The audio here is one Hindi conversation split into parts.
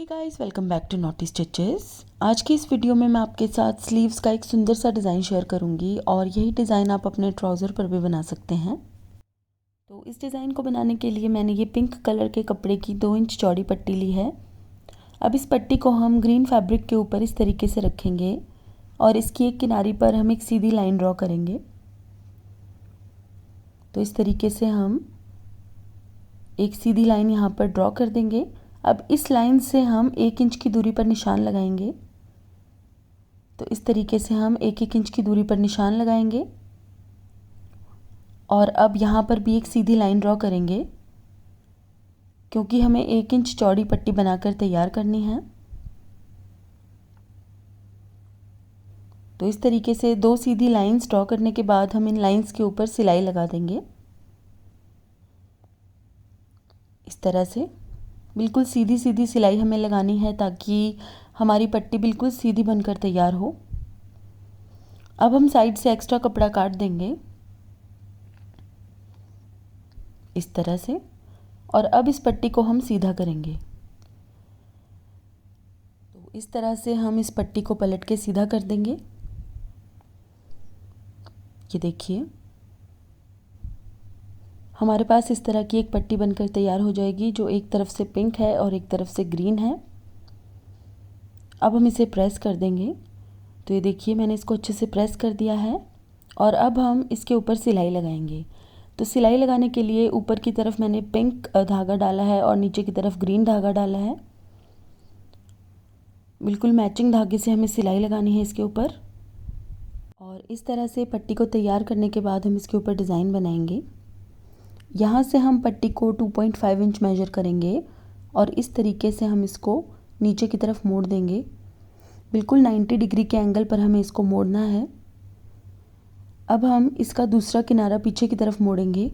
Hey guys, welcome back to Naughty Stitches. आज की इस वीडियो में मैं आपके साथ स्लीव्स का एक सुंदर सा डिज़ाइन शेयर करूंगी और यही डिज़ाइन आप अपने ट्राउज़र पर भी बना सकते हैं। तो इस डिज़ाइन को बनाने के लिए मैंने ये पिंक कलर के कपड़े की 2 इंच चौड़ी पट्टी ली है। अब इस पट्टी को हम ग्रीन फैब्रिक के ऊपर इस तरीके से रखेंगे और इसकी एक किनारी पर हम एक सीधी लाइन ड्रॉ करेंगे। तो इस तरीके से हम एक सीधी लाइन यहाँ पर ड्रॉ कर देंगे। अब इस लाइन से हम 1 इंच की दूरी पर निशान लगाएंगे। तो इस तरीके से हम 1-1 इंच की दूरी पर निशान लगाएंगे और अब यहाँ पर भी एक सीधी लाइन ड्रॉ करेंगे क्योंकि हमें 1 इंच चौड़ी पट्टी बनाकर तैयार करनी है। तो इस तरीके से 2 सीधी लाइंस ड्रॉ करने के बाद हम इन लाइंस के ऊपर सिलाई लगा देंगे। इस तरह से बिल्कुल सीधी सीधी सिलाई हमें लगानी है ताकि हमारी पट्टी बिल्कुल सीधी बनकर तैयार हो। अब हम साइड से एक्स्ट्रा कपड़ा काट देंगे इस तरह से और अब इस पट्टी को हम सीधा करेंगे। तो इस तरह से हम इस पट्टी को पलट के सीधा कर देंगे। ये देखिए, हमारे पास इस तरह की एक पट्टी बनकर तैयार हो जाएगी जो एक तरफ से पिंक है और एक तरफ से ग्रीन है। अब हम इसे प्रेस कर देंगे। तो ये देखिए, मैंने इसको अच्छे से प्रेस कर दिया है और अब हम इसके ऊपर सिलाई लगाएंगे। तो सिलाई लगाने के लिए ऊपर की तरफ मैंने पिंक धागा डाला है और नीचे की तरफ ग्रीन धागा डाला है। बिल्कुल मैचिंग धागे से हमें सिलाई लगानी है इसके ऊपर। और इस तरह से पट्टी को तैयार करने के बाद हम इसके ऊपर डिज़ाइन बनाएंगे। यहाँ से हम पट्टी को 2.5 इंच मेजर करेंगे और इस तरीके से हम इसको नीचे की तरफ मोड़ देंगे। बिल्कुल 90 डिग्री के एंगल पर हमें इसको मोड़ना है। अब हम इसका दूसरा किनारा पीछे की तरफ मोड़ेंगे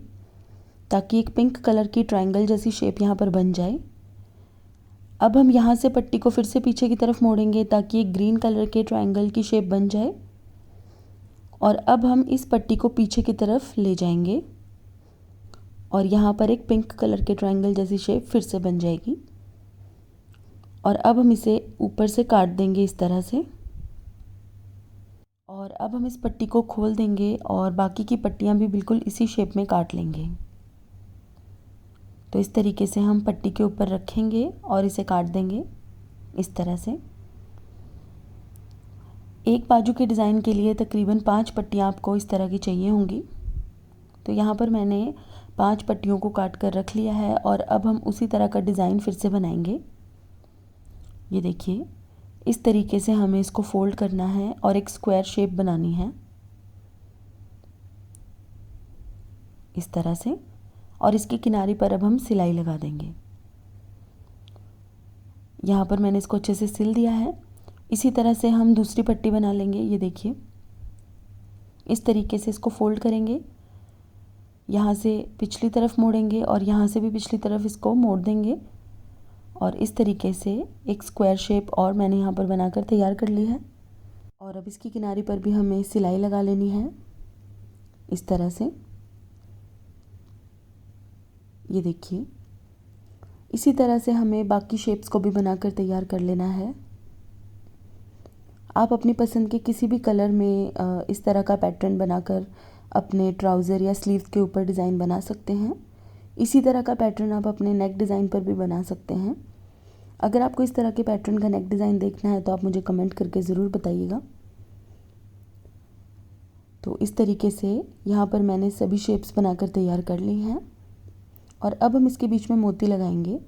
ताकि एक पिंक कलर की ट्रायंगल जैसी शेप यहाँ पर बन जाए। अब हम यहाँ से पट्टी को फिर से पीछे की तरफ मोड़ेंगे ताकि एक ग्रीन कलर के ट्रायंगल की शेप बन जाए और अब हम इस पट्टी को पीछे की तरफ ले जाएंगे और यहाँ पर एक पिंक कलर के ट्रायंगल जैसी शेप फिर से बन जाएगी। और अब हम इसे ऊपर से काट देंगे इस तरह से और अब हम इस पट्टी को खोल देंगे और बाकी की पट्टियाँ भी बिल्कुल इसी शेप में काट लेंगे। तो इस तरीके से हम पट्टी के ऊपर रखेंगे और इसे काट देंगे इस तरह से। एक बाजू के डिज़ाइन के लिए तकरीबन 5 पट्टियाँ आपको इस तरह की चाहिए होंगी। तो यहाँ पर मैंने 5 पट्टियों को काट कर रख लिया है और अब हम उसी तरह का डिज़ाइन फिर से बनाएंगे। ये देखिए, इस तरीके से हमें इसको फोल्ड करना है और एक स्क्वायर शेप बनानी है इस तरह से और इसकी किनारी पर अब हम सिलाई लगा देंगे। यहाँ पर मैंने इसको अच्छे से सिल दिया है। इसी तरह से हम दूसरी पट्टी बना लेंगे। ये देखिए, इस तरीके से इसको फोल्ड करेंगे, यहाँ से पिछली तरफ मोड़ेंगे और यहाँ से भी पिछली तरफ इसको मोड़ देंगे और इस तरीके से एक स्क्वायर शेप और मैंने यहाँ पर बनाकर तैयार कर ली है। और अब इसकी किनारी पर भी हमें सिलाई लगा लेनी है इस तरह से। ये देखिए, इसी तरह से हमें बाकी शेप्स को भी बनाकर तैयार कर लेना है। आप अपनी पसंद के किसी भी कलर में इस तरह का पैटर्न बनाकर अपने ट्राउज़र या स्लीव्स के ऊपर डिज़ाइन बना सकते हैं। इसी तरह का पैटर्न आप अपने नेक डिज़ाइन पर भी बना सकते हैं। अगर आपको इस तरह के पैटर्न का नेक डिज़ाइन देखना है तो आप मुझे कमेंट करके ज़रूर बताइएगा। तो इस तरीके से यहाँ पर मैंने सभी शेप्स बनाकर तैयार कर ली हैं और अब हम इसके बीच में मोती लगाएंगे।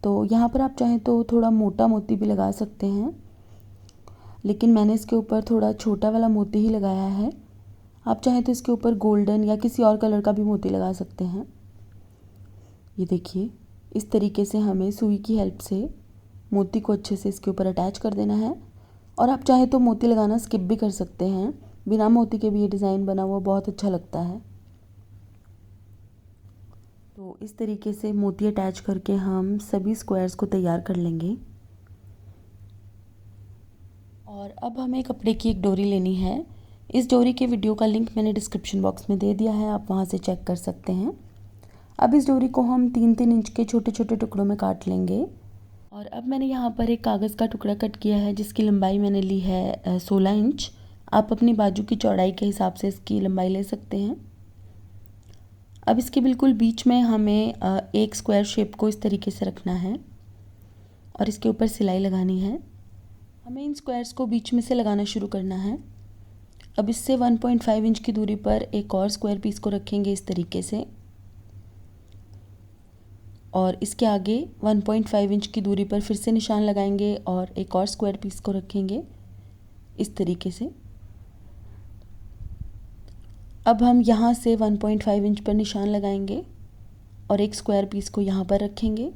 तो यहाँ पर आप चाहें तो थोड़ा मोटा मोती भी लगा सकते हैं, लेकिन मैंने इसके ऊपर थोड़ा छोटा वाला मोती ही लगाया है। आप चाहें तो इसके ऊपर गोल्डन या किसी और कलर का भी मोती लगा सकते हैं। ये देखिए, इस तरीके से हमें सुई की हेल्प से मोती को अच्छे से इसके ऊपर अटैच कर देना है और आप चाहें तो मोती लगाना स्किप भी कर सकते हैं। बिना मोती के भी ये डिज़ाइन बना हुआ बहुत अच्छा लगता है। तो इस तरीके से मोती अटैच करके हम सभी स्क्वायर्स को तैयार कर लेंगे। और अब हमें कपड़े की एक डोरी लेनी है। इस डोरी के वीडियो का लिंक मैंने डिस्क्रिप्शन बॉक्स में दे दिया है, आप वहाँ से चेक कर सकते हैं। अब इस डोरी को हम 3-3 इंच के छोटे छोटे टुकड़ों में काट लेंगे। और अब मैंने यहाँ पर एक कागज़ का टुकड़ा कट किया है जिसकी लंबाई मैंने ली है 16 इंच। आप अपनी बाजू की चौड़ाई के हिसाब से इसकी लंबाई ले सकते हैं। अब इसके बिल्कुल बीच में हमें एक स्क्वायर शेप को इस तरीके से रखना है और इसके ऊपर सिलाई लगानी है। हमें इन स्क्वायर्स को बीच में से लगाना शुरू करना है। अब इससे 1.5 इंच की दूरी पर एक और स्क्वायर पीस को रखेंगे इस तरीके से, और इसके आगे 1.5 इंच की दूरी पर फिर से निशान लगाएंगे और एक और स्क्वायर पीस को रखेंगे इस तरीके से। अब हम यहाँ से 1.5 इंच पर निशान लगाएंगे और एक स्क्वायर पीस को यहाँ पर रखेंगे,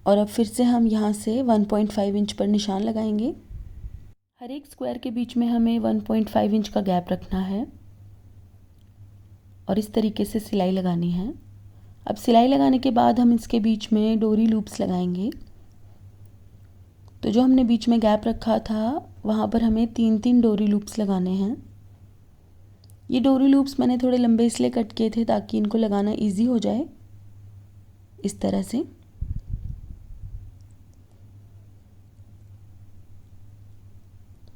और अब फिर से हम यहाँ से 1.5 इंच पर निशान लगाएंगे। हर एक स्क्वायर के बीच में हमें 1.5 इंच का गैप रखना है और इस तरीके से सिलाई लगानी है। अब सिलाई लगाने के बाद हम इसके बीच में डोरी लूप्स लगाएंगे। तो जो हमने बीच में गैप रखा था वहाँ पर हमें 3-3 डोरी लूप्स लगाने हैं। ये डोरी लूप्स मैंने थोड़े लंबे इसलिए कट किए थे ताकि इनको लगाना इजी हो जाए। इस तरह से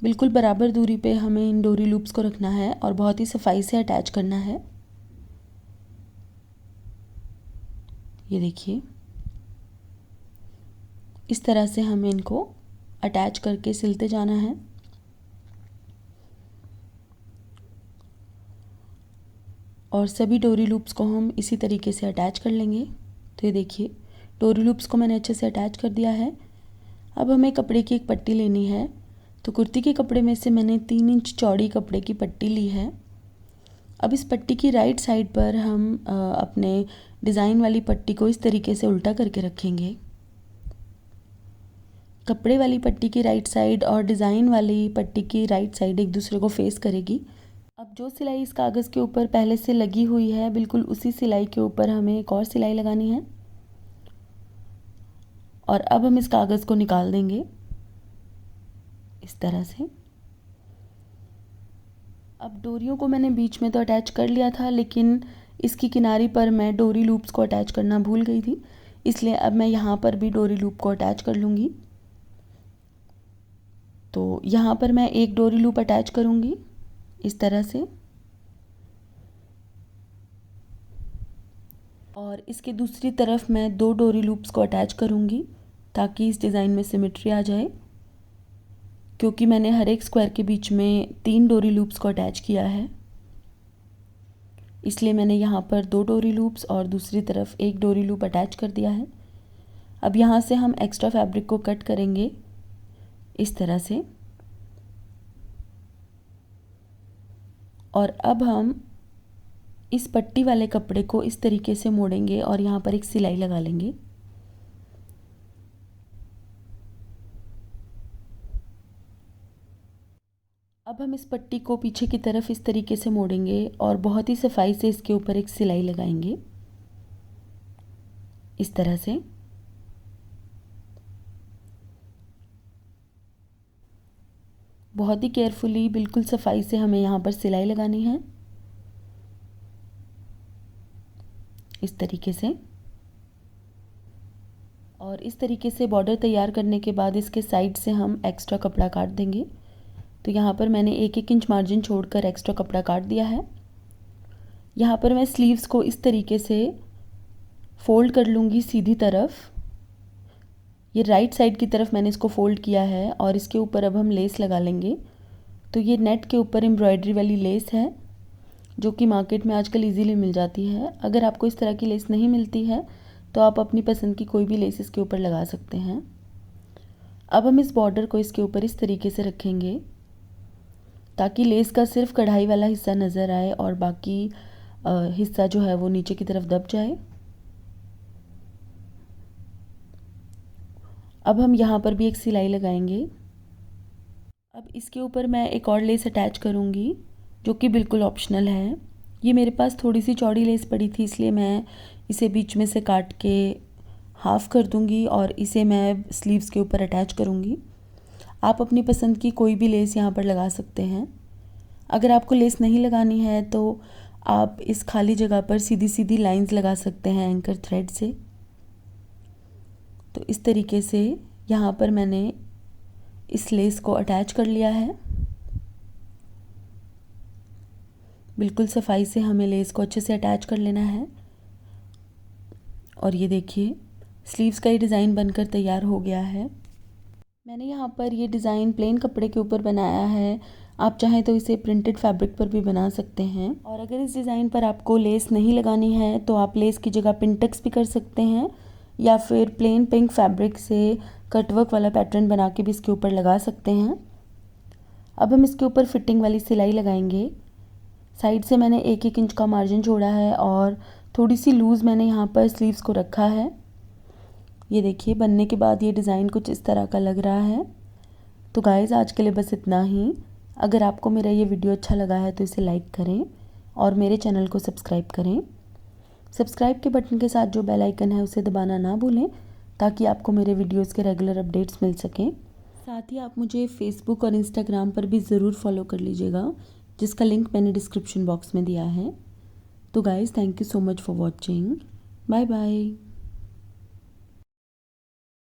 बिल्कुल बराबर दूरी पे हमें इन डोरी लूप्स को रखना है और बहुत ही सफाई से अटैच करना है। ये देखिए, इस तरह से हमें इनको अटैच करके सिलते जाना है। और सभी डोरी लूप्स को हम इसी तरीके से अटैच कर लेंगे। तो ये देखिए, डोरी लूप्स को मैंने अच्छे से अटैच कर दिया है। अब हमें कपड़े की एक पट्टी लेनी है। तो कुर्ती के कपड़े में से मैंने 3 इंच चौड़ी कपड़े की पट्टी ली है। अब इस पट्टी की राइट साइड पर हम अपने डिज़ाइन वाली पट्टी को इस तरीके से उल्टा करके रखेंगे। कपड़े वाली पट्टी की राइट साइड और डिज़ाइन वाली पट्टी की राइट साइड एक दूसरे को फेस करेगी। अब जो सिलाई इस कागज़ के ऊपर पहले से लगी हुई है, बिल्कुल उसी सिलाई के ऊपर हमें एक और सिलाई लगानी है। और अब हम इस कागज़ को निकाल देंगे इस तरह से। अब डोरियों को मैंने बीच में तो अटैच कर लिया था, लेकिन इसकी किनारी पर मैं डोरी लूप्स को अटैच करना भूल गई थी, इसलिए अब मैं यहाँ पर भी डोरी लूप को अटैच कर लूँगी। तो यहाँ पर मैं एक डोरी लूप अटैच करूँगी इस तरह से, और इसके दूसरी तरफ मैं 2 डोरी लूप्स को अटैच करूँगी ताकि इस डिज़ाइन में सिमेट्री आ जाए। क्योंकि मैंने हर एक स्क्वायर के बीच में 3 डोरी लूप्स को अटैच किया है, इसलिए मैंने यहाँ पर 2 डोरी लूप्स और दूसरी तरफ एक डोरी लूप अटैच कर दिया है। अब यहाँ से हम एक्स्ट्रा फैब्रिक को कट करेंगे इस तरह से, और अब हम इस पट्टी वाले कपड़े को इस तरीके से मोड़ेंगे और यहाँ पर एक सिलाई लगा लेंगे। अब हम इस पट्टी को पीछे की तरफ इस तरीके से मोड़ेंगे और बहुत ही सफाई से इसके ऊपर एक सिलाई लगाएंगे इस तरह से। बहुत ही केयरफुली, बिल्कुल सफाई से हमें यहाँ पर सिलाई लगानी है इस तरीके से। और इस तरीके से बॉर्डर तैयार करने के बाद इसके साइड से हम एक्स्ट्रा कपड़ा काट देंगे। तो यहाँ पर मैंने 1-1 इंच मार्जिन छोड़कर एक्स्ट्रा कपड़ा काट दिया है। यहाँ पर मैं स्लीव्स को इस तरीके से फ़ोल्ड कर लूँगी सीधी तरफ। ये राइट साइड की तरफ मैंने इसको फ़ोल्ड किया है और इसके ऊपर अब हम लेस लगा लेंगे। तो ये नेट के ऊपर एम्ब्रॉयडरी वाली लेस है जो कि मार्केट में आजकल इजीली मिल जाती है। अगर आपको इस तरह की लेस नहीं मिलती है तो आप अपनी पसंद की कोई भी लेस इसके ऊपर लगा सकते हैं। अब हम इस बॉर्डर को इसके ऊपर इस तरीके से रखेंगे ताकि लेस का सिर्फ कढ़ाई वाला हिस्सा नज़र आए और बाकी हिस्सा जो है वो नीचे की तरफ दब जाए। अब हम यहाँ पर भी एक सिलाई लगाएंगे। अब इसके ऊपर मैं एक और लेस अटैच करूँगी जो कि बिल्कुल ऑप्शनल है। ये मेरे पास थोड़ी सी चौड़ी लेस पड़ी थी, इसलिए मैं इसे बीच में से काट के हाफ़ कर दूँगी और इसे मैं स्लीव्स के ऊपर अटैच करूँगी। आप अपनी पसंद की कोई भी लेस यहाँ पर लगा सकते हैं। अगर आपको लेस नहीं लगानी है तो आप इस खाली जगह पर सीधी सीधी लाइंस लगा सकते हैं एंकर थ्रेड से। तो इस तरीके से यहाँ पर मैंने इस लेस को अटैच कर लिया है। बिल्कुल सफाई से हमें लेस को अच्छे से अटैच कर लेना है। और ये देखिए स्लीव्स का ये डिज़ाइन बनकर तैयार हो गया है। मैंने यहाँ पर ये डिज़ाइन प्लेन कपड़े के ऊपर बनाया है। आप चाहें तो इसे प्रिंटेड फैब्रिक पर भी बना सकते हैं। और अगर इस डिज़ाइन पर आपको लेस नहीं लगानी है तो आप लेस की जगह पिंटेक्स भी कर सकते हैं, या फिर प्लेन पिंक फैब्रिक से कटवर्क वाला पैटर्न बना के भी इसके ऊपर लगा सकते हैं। अब हम इसके ऊपर फिटिंग वाली सिलाई लगाएंगे। साइड से मैंने 1-1 इंच का मार्जिन छोड़ा है और थोड़ी सी लूज़ मैंने यहाँ पर स्लीव्स को रखा है। ये देखिए बनने के बाद ये डिज़ाइन कुछ इस तरह का लग रहा है। तो गाइज़ आज के लिए बस इतना ही। अगर आपको मेरा ये वीडियो अच्छा लगा है तो इसे लाइक करें और मेरे चैनल को सब्सक्राइब करें। सब्सक्राइब के बटन के साथ जो बेल आइकन है उसे दबाना ना भूलें, ताकि आपको मेरे वीडियोज़ के रेगुलर अपडेट्स मिल सकें। साथ ही आप मुझे फेसबुक और इंस्टाग्राम पर भी ज़रूर फॉलो कर लीजिएगा, जिसका लिंक मैंने डिस्क्रिप्शन बॉक्स में दिया है। तो guys thank you so much for watching. Bye bye.